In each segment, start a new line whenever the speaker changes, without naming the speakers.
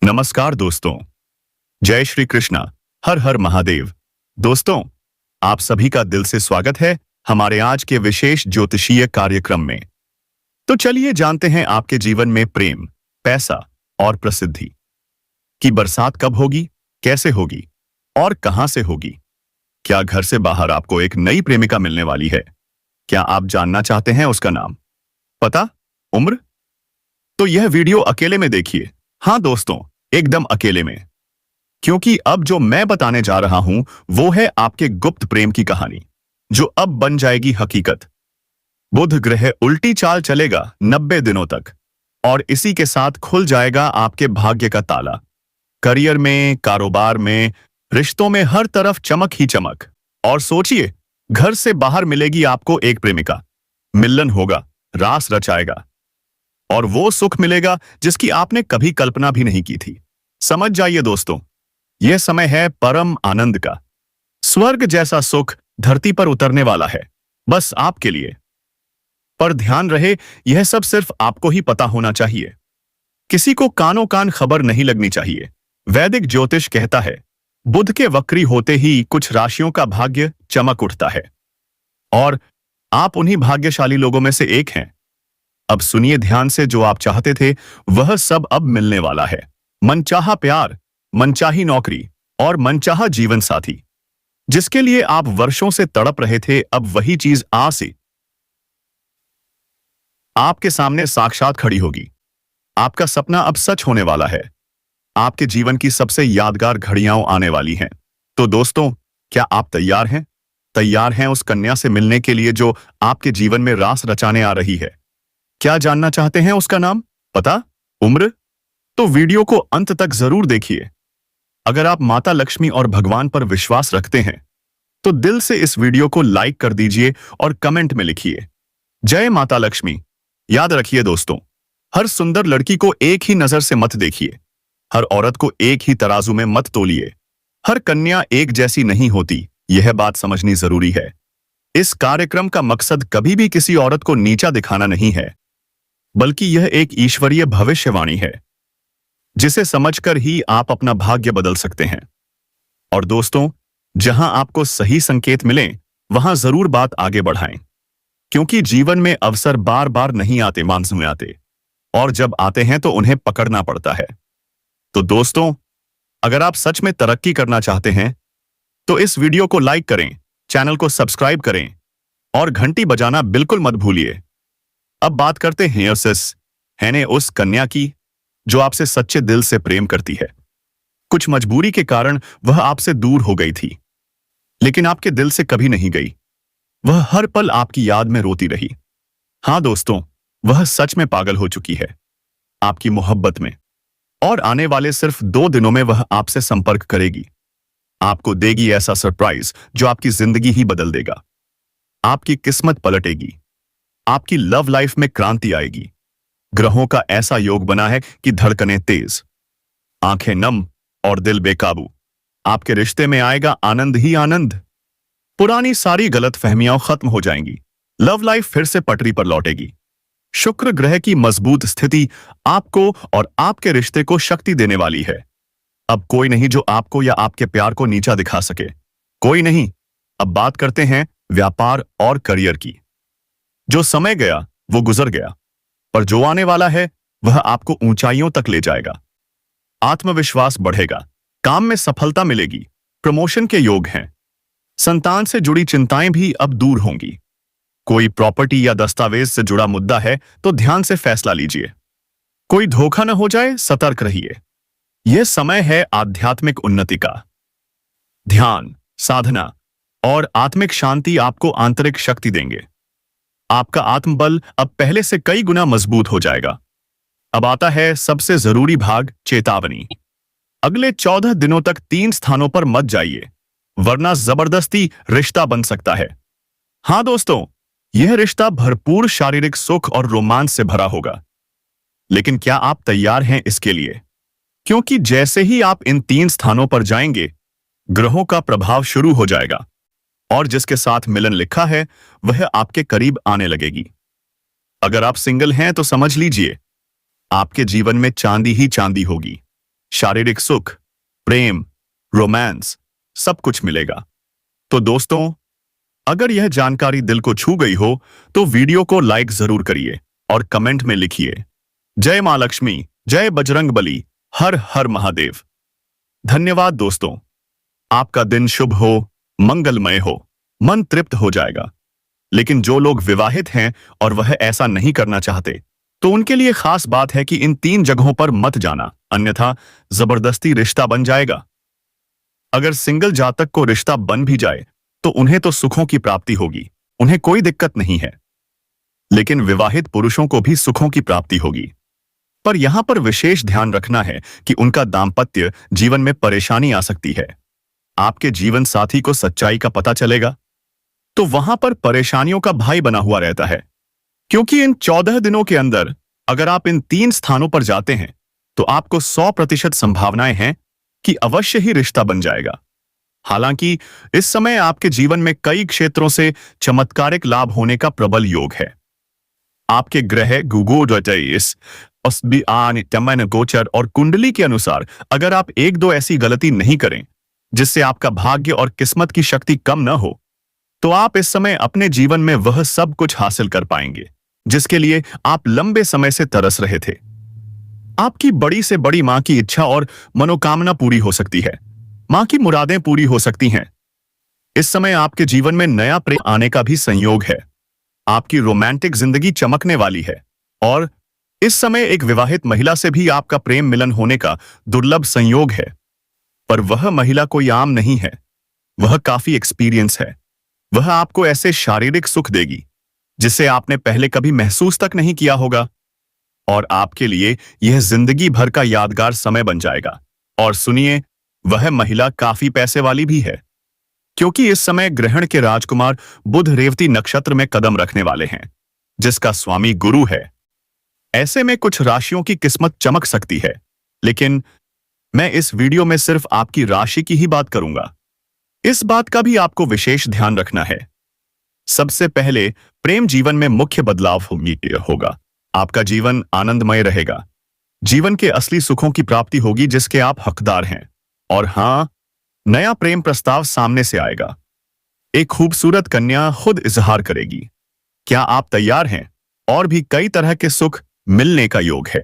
नमस्कार दोस्तों। जय श्री कृष्णा। हर हर महादेव। दोस्तों, आप सभी का दिल से स्वागत है हमारे आज के विशेष ज्योतिषीय कार्यक्रम में। तो चलिए जानते हैं आपके जीवन में प्रेम, पैसा और प्रसिद्धि की बरसात कब होगी, कैसे होगी और कहां से होगी। क्या घर से बाहर आपको एक नई प्रेमिका मिलने वाली है? क्या आप जानना चाहते हैं उसका नाम, पता, उम्र? तो यह वीडियो अकेले में देखिए। हाँ दोस्तों, एकदम अकेले में, क्योंकि अब जो मैं बताने जा रहा हूं वो है आपके गुप्त प्रेम की कहानी, जो अब बन जाएगी हकीकत। बुध ग्रह उल्टी चाल चलेगा 90 दिनों तक, और इसी के साथ खुल जाएगा आपके भाग्य का ताला। करियर में, कारोबार में, रिश्तों में, हर तरफ चमक ही चमक। और सोचिए, घर से बाहर मिलेगी आपको एक प्रेमिका। मिलन होगा, रास रचाएगा, और वो सुख मिलेगा जिसकी आपने कभी कल्पना भी नहीं की थी। समझ जाइए दोस्तों, यह समय है परम आनंद का। स्वर्ग जैसा सुख धरती पर उतरने वाला है, बस आपके लिए। पर ध्यान रहे, यह सब सिर्फ आपको ही पता होना चाहिए। किसी को कानों कान खबर नहीं लगनी चाहिए। वैदिक ज्योतिष कहता है, बुध के वक्री होते ही कुछ राशियों का भाग्य चमक उठता है, और आप उन्हीं भाग्यशाली लोगों में से एक हैं। अब सुनिए ध्यान से, जो आप चाहते थे वह सब अब मिलने वाला है। मनचाहा प्यार, मनचाही नौकरी और मनचाहा जीवन साथी। जिसके लिए आप वर्षों से तड़प रहे थे, अब वही चीज आज से आपके सामने साक्षात खड़ी होगी। आपका सपना अब सच होने वाला है। आपके जीवन की सबसे यादगार घड़ियां आने वाली हैं। तो दोस्तों, क्या आप तैयार हैं? तैयार हैं उस कन्या से मिलने के लिए जो आपके जीवन में रास रचाने आ रही है? क्या जानना चाहते हैं उसका नाम, पता, उम्र? तो वीडियो को अंत तक जरूर देखिए। अगर आप माता लक्ष्मी और भगवान पर विश्वास रखते हैं तो दिल से इस वीडियो को लाइक कर दीजिए और कमेंट में लिखिए, जय माता लक्ष्मी। याद रखिए दोस्तों, हर सुंदर लड़की को एक ही नजर से मत देखिए। हर औरत को एक ही तराजू में मत तोलिए। हर कन्या एक जैसी नहीं होती, यह बात समझनी जरूरी है। इस कार्यक्रम का मकसद कभी भी किसी औरत को नीचा दिखाना नहीं है, बल्कि यह एक ईश्वरीय भविष्यवाणी है, जिसे समझकर ही आप अपना भाग्य बदल सकते हैं। और दोस्तों, जहां आपको सही संकेत मिले वहां जरूर बात आगे बढ़ाएं, क्योंकि जीवन में अवसर बार बार नहीं आते, मानसून में आते, और जब आते हैं तो उन्हें पकड़ना पड़ता है। तो दोस्तों, अगर आप सच में तरक्की करना चाहते हैं तो इस वीडियो को लाइक करें, चैनल को सब्सक्राइब करें और घंटी बजाना बिल्कुल मत भूलिए। अब बात करते हैं उस कन्या की जो आपसे सच्चे दिल से प्रेम करती है। कुछ मजबूरी के कारण वह आपसे दूर हो गई थी, लेकिन आपके दिल से कभी नहीं गई। वह हर पल आपकी याद में रोती रही। हाँ दोस्तों, वह सच में पागल हो चुकी है आपकी मोहब्बत में, और आने वाले सिर्फ 2 दिनों में वह आपसे संपर्क करेगी। आपको देगी ऐसा सरप्राइज जो आपकी जिंदगी ही बदल देगा। आपकी किस्मत पलटेगी। आपकी लव लाइफ में क्रांति आएगी। ग्रहों का ऐसा योग बना है कि धड़कनें तेज, आंखें नम और दिल बेकाबू। आपके रिश्ते में आएगा आनंद ही आनंद। पुरानी सारी गलतफहमियां खत्म हो जाएंगी। लव लाइफ फिर से पटरी पर लौटेगी। शुक्र ग्रह की मजबूत स्थिति आपको और आपके रिश्ते को शक्ति देने वाली है। अब कोई नहीं जो आपको या आपके प्यार को नीचा दिखा सके। कोई नहीं। अब बात करते हैं व्यापार और करियर की। जो समय गया वो गुजर गया, पर जो आने वाला है वह आपको ऊंचाइयों तक ले जाएगा। आत्मविश्वास बढ़ेगा, काम में सफलता मिलेगी, प्रमोशन के योग हैं। संतान से जुड़ी चिंताएं भी अब दूर होंगी। कोई प्रॉपर्टी या दस्तावेज से जुड़ा मुद्दा है तो ध्यान से फैसला लीजिए। कोई धोखा न हो जाए, सतर्क रहिए। यह समय है आध्यात्मिक उन्नति का। ध्यान, साधना और आत्मिक शांति आपको आंतरिक शक्ति देंगे। आपका आत्मबल अब पहले से कई गुना मजबूत हो जाएगा। अब आता है सबसे जरूरी भाग, चेतावनी। अगले 14 दिनों तक 3 स्थानों पर मत जाइए, वरना जबरदस्ती रिश्ता बन सकता है। हाँ दोस्तों, यह रिश्ता भरपूर शारीरिक सुख और रोमांच से भरा होगा। लेकिन क्या आप तैयार हैं इसके लिए? क्योंकि जैसे ही आप इन 3 स्थानों पर जाएंगे, ग्रहों का प्रभाव शुरू हो जाएगा, और जिसके साथ मिलन लिखा है वह आपके करीब आने लगेगी। अगर आप सिंगल हैं तो समझ लीजिए, आपके जीवन में चांदी ही चांदी होगी। शारीरिक सुख, प्रेम, रोमांस, सब कुछ मिलेगा। तो दोस्तों, अगर यह जानकारी दिल को छू गई हो तो वीडियो को लाइक जरूर करिए और कमेंट में लिखिए जय मां लक्ष्मी, जय बजरंग बली, हर हर महादेव। धन्यवाद दोस्तों। आपका दिन शुभ हो, मंगलमय हो, मन तृप्त हो जाएगा। लेकिन जो लोग विवाहित हैं और वह ऐसा नहीं करना चाहते, तो उनके लिए खास बात है कि इन 3 जगहों पर मत जाना, अन्यथा जबरदस्ती रिश्ता बन जाएगा। अगर सिंगल जातक को रिश्ता बन भी जाए तो उन्हें तो सुखों की प्राप्ति होगी, उन्हें कोई दिक्कत नहीं है। लेकिन विवाहित पुरुषों को भी सुखों की प्राप्ति होगी। पर यहां पर विशेष ध्यान रखना है कि उनका दाम्पत्य जीवन में परेशानी आ सकती है। आपके जीवन साथी को सच्चाई का पता चलेगा तो वहां पर परेशानियों का भाई बना हुआ रहता है। क्योंकि इन 14 दिनों के अंदर अगर आप इन 3 स्थानों पर जाते हैं तो आपको 100% संभावनाएं हैं कि अवश्य ही रिश्ता बन जाएगा। हालांकि इस समय आपके जीवन में कई क्षेत्रों से चमत्कारिक लाभ होने का प्रबल योग है। आपके ग्रह गोचर और कुंडली के अनुसार अगर आप 1-2 ऐसी गलती नहीं करें जिससे आपका भाग्य और किस्मत की शक्ति कम न हो, तो आप इस समय अपने जीवन में वह सब कुछ हासिल कर पाएंगे जिसके लिए आप लंबे समय से तरस रहे थे। आपकी बड़ी से बड़ी मां की इच्छा और मनोकामना पूरी हो सकती है, मां की मुरादें पूरी हो सकती हैं। इस समय आपके जीवन में नया प्रेम आने का भी संयोग है। आपकी रोमांटिक जिंदगी चमकने वाली है और इस समय एक विवाहित महिला से भी आपका प्रेम मिलन होने का दुर्लभ संयोग है। पर वह महिला कोई आम नहीं है, वह काफी एक्सपीरियंस है। वह आपको ऐसे शारीरिक सुख देगी जिसे आपने पहले कभी महसूस तक नहीं किया होगा और आपके लिए यह जिंदगी भर का यादगार समय बन जाएगा। और सुनिए, वह महिला काफी पैसे वाली भी है, क्योंकि इस समय ग्रहण के राजकुमार बुध रेवती नक्षत्र में कदम रखने वाले हैं, जिसका स्वामी गुरु है। ऐसे में कुछ राशियों की किस्मत चमक सकती है, लेकिन मैं इस वीडियो में सिर्फ आपकी राशि की ही बात करूंगा। इस बात का भी आपको विशेष ध्यान रखना है। सबसे पहले प्रेम जीवन में मुख्य बदलाव होगा। आपका जीवन आनंदमय रहेगा। जीवन के असली सुखों की प्राप्ति होगी जिसके आप हकदार हैं। और हाँ, नया प्रेम प्रस्ताव सामने से आएगा। एक खूबसूरत कन्या खुद इजहार करेगी। क्या आप तैयार हैं? और भी कई तरह के सुख मिलने का योग है।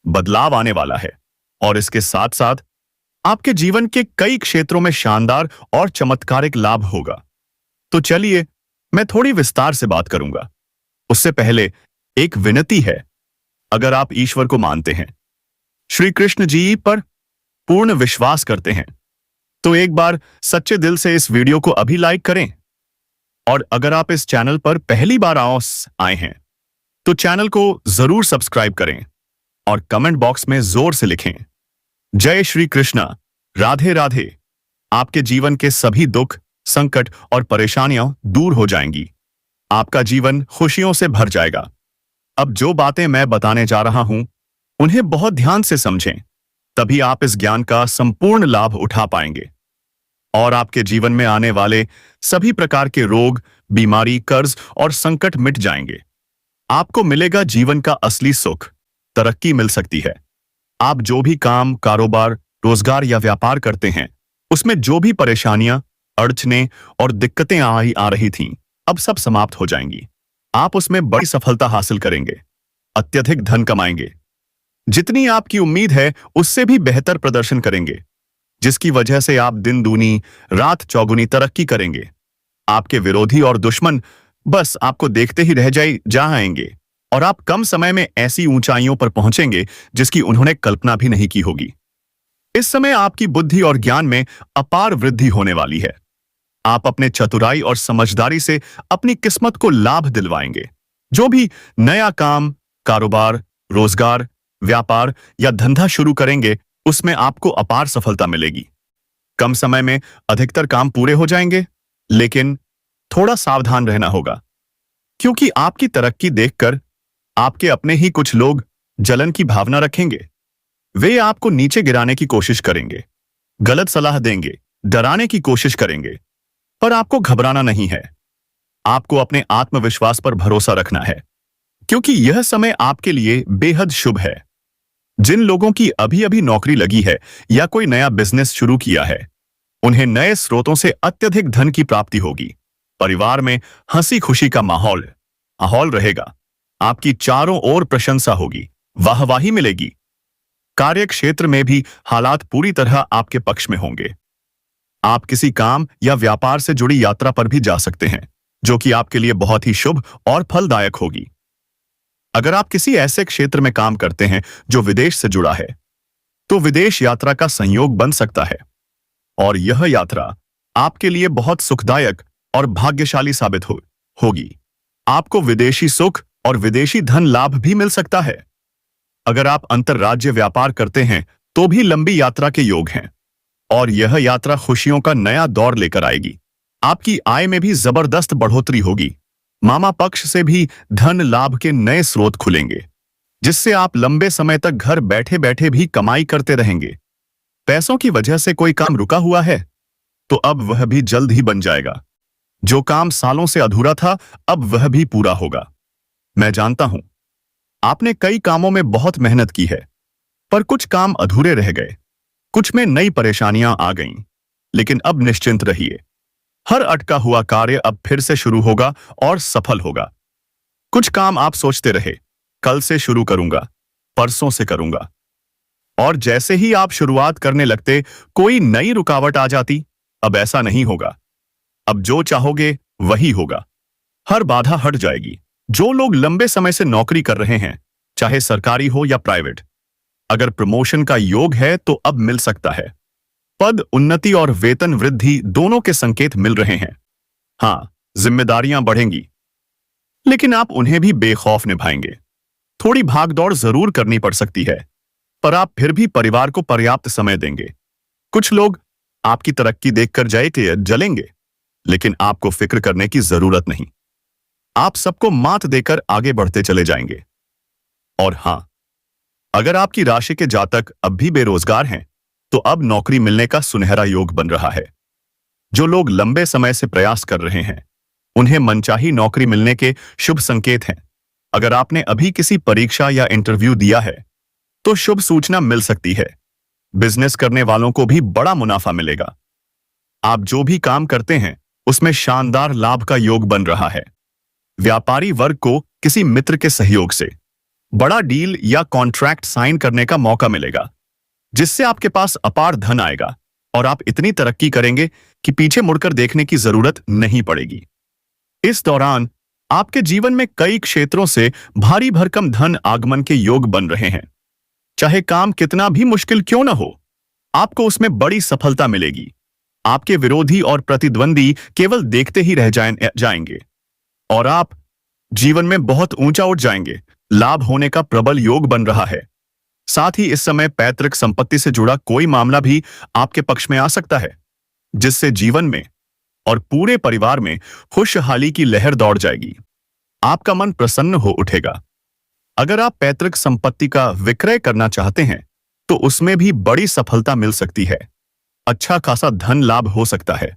बदलाव आने वाला है और इसके साथ साथ आपके जीवन के कई क्षेत्रों में शानदार और चमत्कारिक लाभ होगा। तो चलिए, मैं थोड़ी विस्तार से बात करूंगा। उससे पहले एक विनती है, अगर आप ईश्वर को मानते हैं, श्री कृष्ण जी पर पूर्ण विश्वास करते हैं, तो एक बार सच्चे दिल से इस वीडियो को अभी लाइक करें। और अगर आप इस चैनल पर पहली बार आए हैं तो चैनल को जरूर सब्सक्राइब करें और कमेंट बॉक्स में जोर से लिखें जय श्री कृष्णा, राधे राधे। आपके जीवन के सभी दुख, संकट और परेशानियां दूर हो जाएंगी। आपका जीवन खुशियों से भर जाएगा। अब जो बातें मैं बताने जा रहा हूं, उन्हें बहुत ध्यान से समझें, तभी आप इस ज्ञान का संपूर्ण लाभ उठा पाएंगे और आपके जीवन में आने वाले सभी प्रकार के रोग, बीमारी, कर्ज और संकट मिट जाएंगे। आपको मिलेगा जीवन का असली सुख, तरक्की मिल सकती है। आप जो भी काम, कारोबार, रोजगार या व्यापार करते हैं, उसमें जो भी परेशानियां, अड़चनें और दिक्कतें आ रही थीं, अब सब समाप्त हो जाएंगी। आप उसमें बड़ी सफलता हासिल करेंगे, अत्यधिक धन कमाएंगे, जितनी आपकी उम्मीद है उससे भी बेहतर प्रदर्शन करेंगे, जिसकी वजह से आप दिन दूनी रात चौगुनी तरक्की करेंगे। आपके विरोधी और दुश्मन बस आपको देखते ही रह जाएंगे और आप कम समय में ऐसी ऊंचाइयों पर पहुंचेंगे जिसकी उन्होंने कल्पना भी नहीं की होगी। इस समय आपकी बुद्धि और ज्ञान में अपार वृद्धि होने वाली है। आप अपने चतुराई और समझदारी से अपनी किस्मत को लाभ दिलवाएंगे। जो भी नया काम, कारोबार, रोजगार, व्यापार या धंधा शुरू करेंगे, उसमें आपको अपार सफलता मिलेगी। कम समय में अधिकतर काम पूरे हो जाएंगे, लेकिन थोड़ा सावधान रहना होगा, क्योंकि आपकी तरक्की देखकर आपके अपने ही कुछ लोग जलन की भावना रखेंगे। वे आपको नीचे गिराने की कोशिश करेंगे, गलत सलाह देंगे, डराने की कोशिश करेंगे, पर आपको घबराना नहीं है। आपको अपने आत्मविश्वास पर भरोसा रखना है, क्योंकि यह समय आपके लिए बेहद शुभ है। जिन लोगों की अभी अभी नौकरी लगी है या कोई नया बिजनेस शुरू किया है, उन्हें नए स्रोतों से अत्यधिक धन की प्राप्ति होगी। परिवार में हंसी खुशी का माहौल माहौल रहेगा। आपकी चारों ओर प्रशंसा होगी, वाहवाही मिलेगी। कार्य क्षेत्र में भी हालात पूरी तरह आपके पक्ष में होंगे। आप किसी काम या व्यापार से जुड़ी यात्रा पर भी जा सकते हैं, जो कि आपके लिए बहुत ही शुभ और फलदायक होगी। अगर आप किसी ऐसे क्षेत्र में काम करते हैं जो विदेश से जुड़ा है, तो विदेश यात्रा का संयोग बन सकता है और यह यात्रा आपके लिए बहुत सुखदायक और भाग्यशाली साबित होगी। आपको विदेशी सुख और विदेशी धन लाभ भी मिल सकता है। अगर आप अंतर्राज्य व्यापार करते हैं तो भी लंबी यात्रा के योग हैं और यह यात्रा खुशियों का नया दौर लेकर आएगी। आपकी आय में भी जबरदस्त बढ़ोतरी होगी। मामा पक्ष से भी धन लाभ के नए स्रोत खुलेंगे, जिससे आप लंबे समय तक घर बैठे बैठे भी कमाई करते रहेंगे। पैसों की वजह से कोई काम रुका हुआ है तो अब वह भी जल्द ही बन जाएगा। जो काम सालों से अधूरा था, अब वह भी पूरा होगा। मैं जानता हूं, आपने कई कामों में बहुत मेहनत की है, पर कुछ काम अधूरे रह गए। कुछ में नई परेशानियां आ गईं, लेकिन अब निश्चिंत रहिए। हर अटका हुआ कार्य अब फिर से शुरू होगा और सफल होगा। कुछ काम आप सोचते रहे, कल से शुरू करूंगा, परसों से करूंगा, और जैसे ही आप शुरुआत करने लगते, कोई नई रुकावट आ जाती। अब ऐसा नहीं होगा। अब जो चाहोगे वही होगा। हर बाधा हट जाएगी। जो लोग लंबे समय से नौकरी कर रहे हैं, चाहे सरकारी हो या प्राइवेट, अगर प्रमोशन का योग है तो अब मिल सकता है। पद उन्नति और वेतन वृद्धि दोनों के संकेत मिल रहे हैं। हाँ, जिम्मेदारियां बढ़ेंगी, लेकिन आप उन्हें भी बेखौफ निभाएंगे। थोड़ी भागदौड़ जरूर करनी पड़ सकती है, पर आप फिर भी परिवार को पर्याप्त समय देंगे। कुछ लोग आपकी तरक्की देखकर जलेंगे, लेकिन आपको फिक्र करने की जरूरत नहीं। आप सबको मात देकर आगे बढ़ते चले जाएंगे। और हां, अगर आपकी राशि के जातक अब भी बेरोजगार हैं, तो अब नौकरी मिलने का सुनहरा योग बन रहा है। जो लोग लंबे समय से प्रयास कर रहे हैं, उन्हें मनचाही नौकरी मिलने के शुभ संकेत हैं। अगर आपने अभी किसी परीक्षा या इंटरव्यू दिया है, तो शुभ सूचना मिल सकती है। बिजनेस करने वालों को भी बड़ा मुनाफा मिलेगा। आप जो भी काम करते हैं, उसमें शानदार लाभ का योग बन रहा है। व्यापारी वर्ग को किसी मित्र के सहयोग से बड़ा डील या कॉन्ट्रैक्ट साइन करने का मौका मिलेगा, जिससे आपके पास अपार धन आएगा और आप इतनी तरक्की करेंगे कि पीछे मुड़कर देखने की जरूरत नहीं पड़ेगी। इस दौरान आपके जीवन में कई क्षेत्रों से भारी भरकम धन आगमन के योग बन रहे हैं। चाहे काम कितना भी मुश्किल क्यों न हो, आपको उसमें बड़ी सफलता मिलेगी। आपके विरोधी और प्रतिद्वंदी केवल देखते ही रह जाएंगे और आप जीवन में बहुत ऊंचा उठ जाएंगे। लाभ होने का प्रबल योग बन रहा है। साथ ही इस समय पैतृक संपत्ति से जुड़ा कोई मामला भी आपके पक्ष में आ सकता है, जिससे जीवन में और पूरे परिवार में खुशहाली की लहर दौड़ जाएगी। आपका मन प्रसन्न हो उठेगा। अगर आप पैतृक संपत्ति का विक्रय करना चाहते हैं, तो उसमें भी बड़ी सफलता मिल सकती है। अच्छा खासा धन लाभ हो सकता है।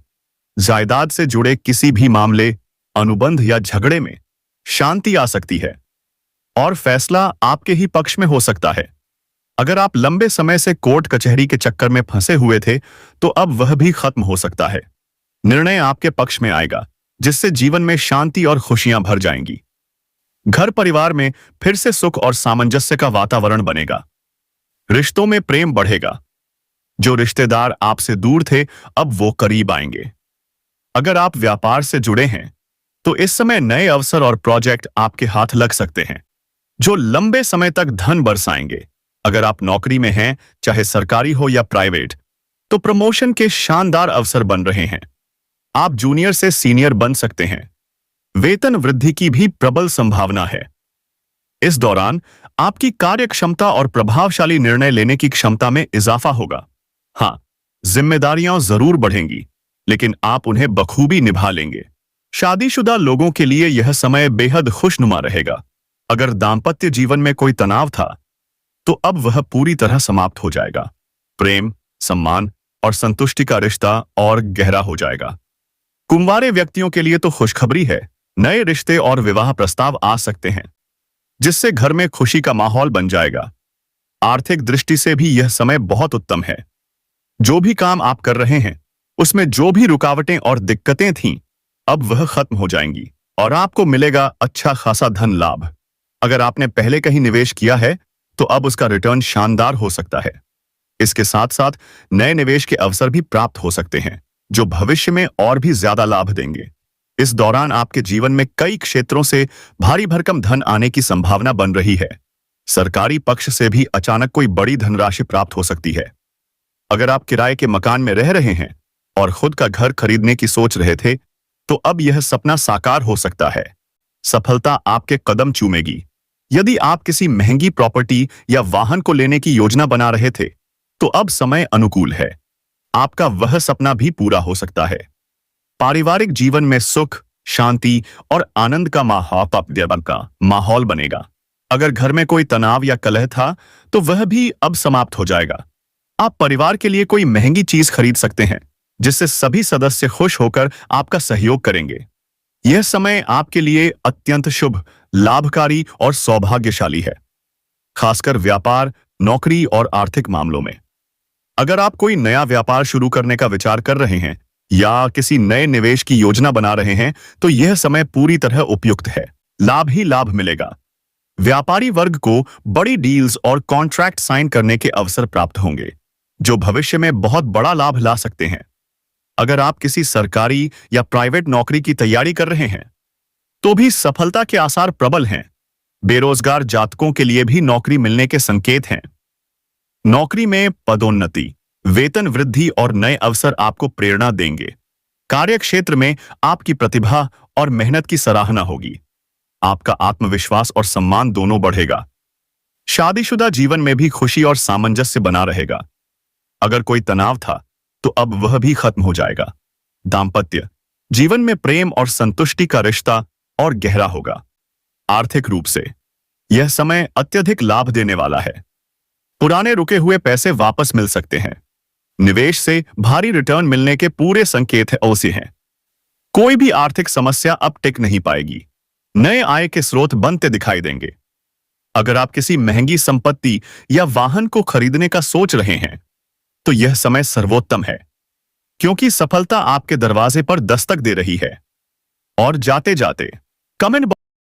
जायदाद से जुड़े किसी भी मामले, अनुबंध या झगड़े में शांति आ सकती है और फैसला आपके ही पक्ष में हो सकता है। अगर आप लंबे समय से कोर्ट कचहरी के चक्कर में फंसे हुए थे, तो अब वह भी खत्म हो सकता है। निर्णय आपके पक्ष में आएगा, जिससे जीवन में शांति और खुशियां भर जाएंगी। घर परिवार में फिर से सुख और सामंजस्य का वातावरण बनेगा। रिश्तों में प्रेम बढ़ेगा। जो रिश्तेदार आपसे दूर थे, अब वो करीब आएंगे। अगर आप व्यापार से जुड़े हैं, तो इस समय नए अवसर और प्रोजेक्ट आपके हाथ लग सकते हैं, जो लंबे समय तक धन बरसाएंगे। अगर आप नौकरी में हैं, चाहे सरकारी हो या प्राइवेट, तो प्रमोशन के शानदार अवसर बन रहे हैं। आप जूनियर से सीनियर बन सकते हैं। वेतन वृद्धि की भी प्रबल संभावना है। इस दौरान आपकी कार्य क्षमता और प्रभावशाली निर्णय लेने की क्षमता में इजाफा होगा। हाँ, जिम्मेदारियां जरूर बढ़ेंगी, लेकिन आप उन्हें बखूबी निभा लेंगे। शादीशुदा लोगों के लिए यह समय बेहद खुशनुमा रहेगा। अगर दाम्पत्य जीवन में कोई तनाव था, तो अब वह पूरी तरह समाप्त हो जाएगा। प्रेम, सम्मान और संतुष्टि का रिश्ता और गहरा हो जाएगा। कुंवारे व्यक्तियों के लिए तो खुशखबरी है। नए रिश्ते और विवाह प्रस्ताव आ सकते हैं, जिससे घर में खुशी का माहौल बन जाएगा। आर्थिक दृष्टि से भी यह समय बहुत उत्तम है। जो भी काम आप कर रहे हैं, उसमें जो भी रुकावटें और दिक्कतें थीं, अब वह खत्म हो जाएंगी और आपको मिलेगा अच्छा खासा धन लाभ। अगर आपने पहले कहीं निवेश किया है, तो अब उसका रिटर्न शानदार हो सकता है। इसके साथ साथ नए निवेश के अवसर भी प्राप्त हो सकते हैं, जो भविष्य में और भी ज्यादा लाभ देंगे। इस दौरान आपके जीवन में कई क्षेत्रों से भारी भरकम धन आने की संभावना बन रही है। सरकारी पक्ष से भी अचानक कोई बड़ी धनराशि प्राप्त हो सकती है। अगर आप किराए के मकान में रह रहे हैं और खुद का घर खरीदने की सोच रहे थे, तो अब यह सपना साकार हो सकता है। सफलता आपके कदम चूमेगी। यदि आप किसी महंगी प्रॉपर्टी या वाहन को लेने की योजना बना रहे थे, तो अब समय अनुकूल है। आपका वह सपना भी पूरा हो सकता है। पारिवारिक जीवन में सुख, शांति और आनंद का माहौल बनेगा। अगर घर में कोई तनाव या कलह था, तो वह भी अब समाप्त हो जाएगा। आप परिवार के लिए कोई महंगी चीज खरीद सकते हैं, जिससे सभी सदस्य खुश होकर आपका सहयोग करेंगे। यह समय आपके लिए अत्यंत शुभ, लाभकारी और सौभाग्यशाली है, खासकर व्यापार, नौकरी और आर्थिक मामलों में। अगर आप कोई नया व्यापार शुरू करने का विचार कर रहे हैं या किसी नए निवेश की योजना बना रहे हैं, तो यह समय पूरी तरह उपयुक्त है। लाभ ही लाभ मिलेगा। व्यापारी वर्ग को बड़ी डील्स और कॉन्ट्रैक्ट साइन करने के अवसर प्राप्त होंगे, जो भविष्य में बहुत बड़ा लाभ ला सकते हैं। अगर आप किसी सरकारी या प्राइवेट नौकरी की तैयारी कर रहे हैं, तो भी सफलता के आसार प्रबल हैं। बेरोजगार जातकों के लिए भी नौकरी मिलने के संकेत हैं। नौकरी में पदोन्नति, वेतन वृद्धि और नए अवसर आपको प्रेरणा देंगे। कार्यक्षेत्र में आपकी प्रतिभा और मेहनत की सराहना होगी। आपका आत्मविश्वास और सम्मान दोनों बढ़ेगा। शादीशुदा जीवन में भी खुशी और सामंजस्य बना रहेगा। अगर कोई तनाव था, तो अब वह भी खत्म हो जाएगा। दाम्पत्य जीवन में प्रेम और संतुष्टि का रिश्ता और गहरा होगा। आर्थिक रूप से यह समय अत्यधिक लाभ देने वाला है। पुराने रुके हुए पैसे वापस मिल सकते हैं। निवेश से भारी रिटर्न मिलने के पूरे संकेत ऐसे हैं। कोई भी आर्थिक समस्या अब टिक नहीं पाएगी। नए आय के स्रोत बनते दिखाई देंगे। अगर आप किसी महंगी संपत्ति या वाहन को खरीदने का सोच रहे हैं, तो यह समय सर्वोत्तम है, क्योंकि सफलता आपके दरवाजे पर दस्तक दे रही है। और जाते जाते कमेंट